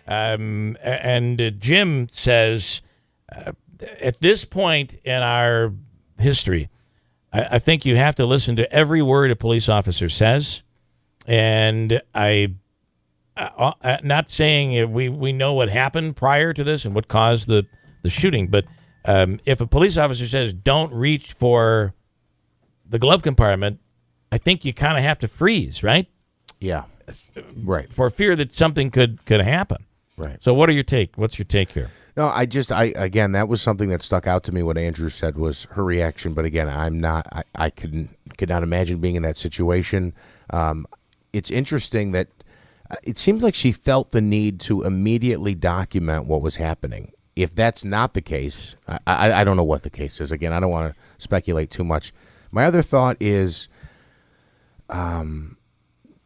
And Jim says, at this point in our history, I think you have to listen to every word a police officer says. And not saying we know what happened prior to this and what caused the shooting, but if a police officer says don't reach for the glove compartment, I think you kind of have to freeze, right? Yeah, right. For fear that something could happen. Right. So what's your take here? No, again, that was something that stuck out to me. What Andrew said was her reaction, but again, I could not imagine being in that situation. It's interesting that it seems like she felt the need to immediately document what was happening. If that's not the case, I don't know what the case is. Again, I don't want to speculate too much. My other thought is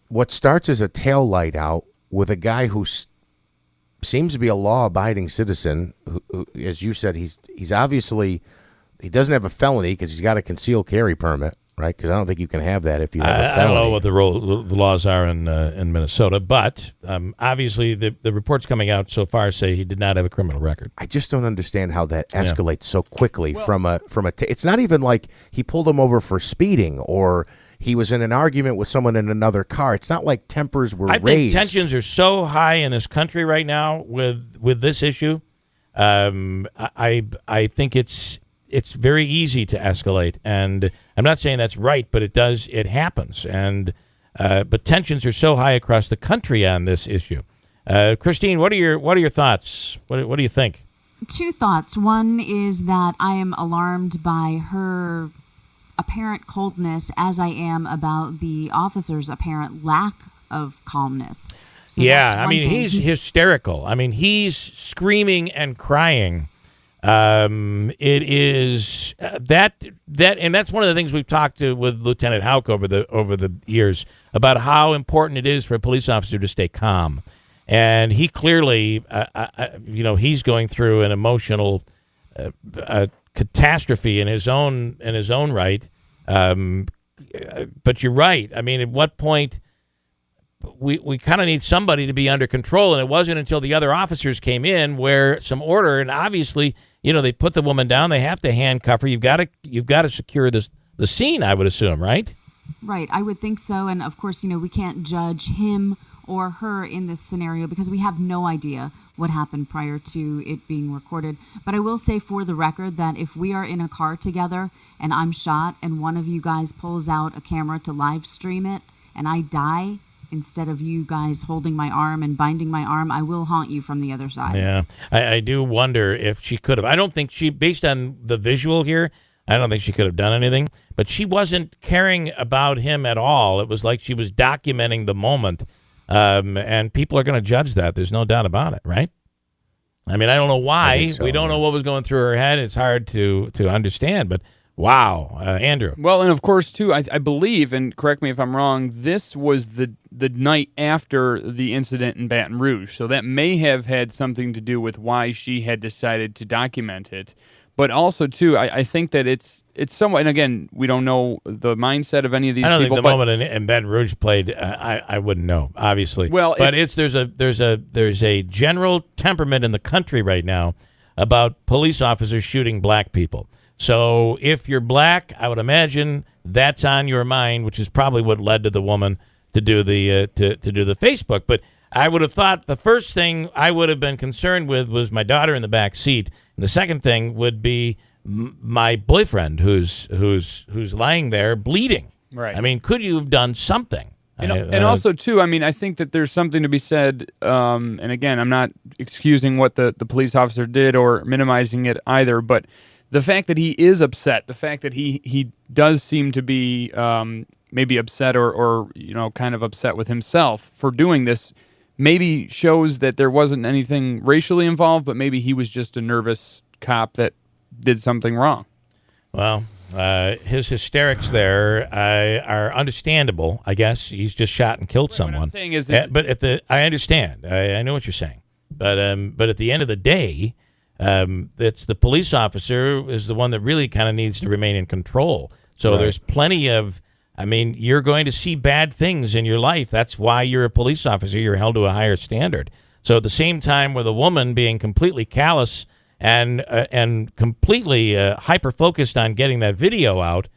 what starts as a tail light out with a guy who seems to be a law-abiding citizen, who, as you said, he's obviously, he doesn't have a felony because he's got a concealed carry permit. Right, because I don't think you can have that if you have a felony. I don't know what the laws are in Minnesota, but obviously the reports coming out so far say he did not have a criminal record. I just don't understand how that escalates so quickly from a. It's not even like he pulled him over for speeding or he was in an argument with someone in another car. It's not like tempers were raised. I think tensions are so high in this country right now with this issue. I think it's very easy to escalate, and I'm not saying that's right, but it happens, and but tensions are so high across the country on this issue. Christine, what are your thoughts? What do you think? Two thoughts. One is that I am alarmed by her apparent coldness, as I am about the officer's apparent lack of calmness. So yeah, I mean, he's hysterical. I mean, he's screaming and crying. It is that, and that's one of the things we've talked to with Lieutenant Houck over the years about how important it is for a police officer to stay calm. And he clearly, he's going through an emotional catastrophe in his own right. But you're right. I mean, at what point we kind of need somebody to be under control, and it wasn't until the other officers came in where some order, and obviously, they put the woman down. They have to handcuff her. You've got to secure the scene, I would assume, right? Right, I would think so. And of course, we can't judge him or her in this scenario because we have no idea what happened prior to it being recorded. But I will say for the record that if we are in a car together and I'm shot and one of you guys pulls out a camera to live stream it and I die, instead of you guys holding my arm and binding my arm, I will haunt you from the other side. Yeah, I do wonder if she could have. I don't think based on the visual here, I don't think she could have done anything. But she wasn't caring about him at all. It was like she was documenting the moment. And people are going to judge that. There's no doubt about it, right? I mean, I don't know why. We don't know what was going through her head. It's hard to understand, but wow. Andrew. Well, and of course, too, I believe, and correct me if I'm wrong, this was the night after the incident in Baton Rouge. So that may have had something to do with why she had decided to document it. But also, too, I think that it's somewhat, and again, we don't know the mindset of any of these people. I don't think the moment in Baton Rouge played, I wouldn't know, obviously. Well, but there's a general temperament in the country right now about police officers shooting black people. So if you're black, I would imagine that's on your mind, which is probably what led to the woman to do the to do the Facebook. But I would have thought the first thing I would have been concerned with was my daughter in the back seat, and the second thing would be my boyfriend who's lying there bleeding. Right. I mean, could you have done something? And also, too, I mean, I think that there's something to be said, and again, I'm not excusing what the police officer did or minimizing it either, but the fact that he is upset, the fact that he does seem to be maybe upset or kind of upset with himself for doing this, maybe shows that there wasn't anything racially involved, but maybe he was just a nervous cop that did something wrong. Well, his hysterics there are understandable, I guess. He's just shot and killed someone. What I'm saying is I understand. I know what you're saying. But at the end of the day, it's the police officer is the one that really kind of needs to remain in control. So right. There's plenty of, you're going to see bad things in your life. That's why you're a police officer. You're held to a higher standard. So at the same time with a woman being completely callous and completely hyper focused on getting that video out,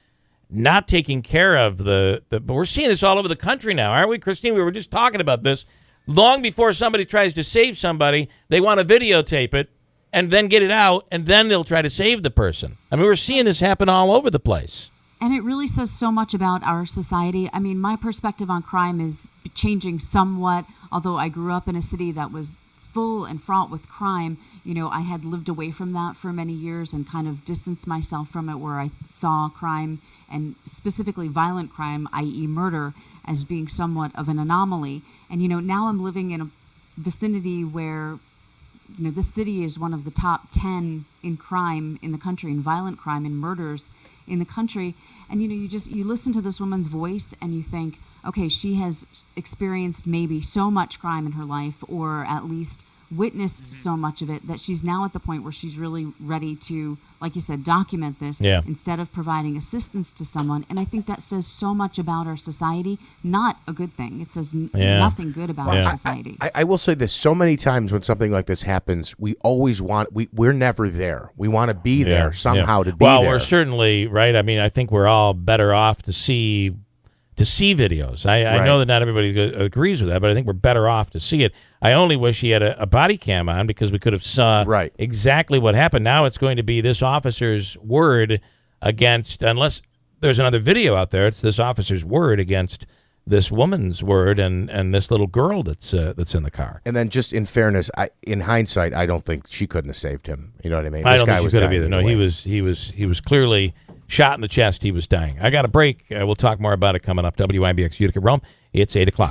not taking care of but we're seeing this all over the country now, aren't we, Christine? We were just talking about this. Long before somebody tries to save somebody, they want to videotape it and then get it out, and then they'll try to save the person. I mean, we're seeing this happen all over the place. And it really says so much about our society. I mean, my perspective on crime is changing somewhat, although I grew up in a city that was full and fraught with crime. You know, I had lived away from that for many years and kind of distanced myself from it, where I saw crime, and specifically violent crime, i.e. murder, as being somewhat of an anomaly. And, you know, now I'm living in a vicinity where, you know, this city is one of the top 10 in crime in the country, in violent crime and murders in the country. And, you know, you listen to this woman's voice and you think, okay, she has experienced maybe so much crime in her life, or at least witnessed so much of it, that she's now at the point where she's really ready to, like you said, document this instead of providing assistance to someone. And I think that says so much about our society. Not a good thing. It says nothing good about our society. I will say this: so many times when something like this happens, we always we're never there. We want to be there somehow to be there. Well, we're certainly right. I mean, I think we're all better off to see videos. I know that not everybody agrees with that, but I think we're better off to see it. I only wish he had a body cam on, because we could have saw exactly what happened. Now it's going to be this officer's word against, unless there's another video out there, it's this officer's word against this woman's word and this little girl that's in the car. And then, just in fairness, in hindsight, I don't think she couldn't have saved him. You know what I mean? I don't think she could have either. No, he was clearly shot in the chest. He was dying. I got a break. We'll talk more about it coming up. WIBX Utica Rome. It's 8 o'clock.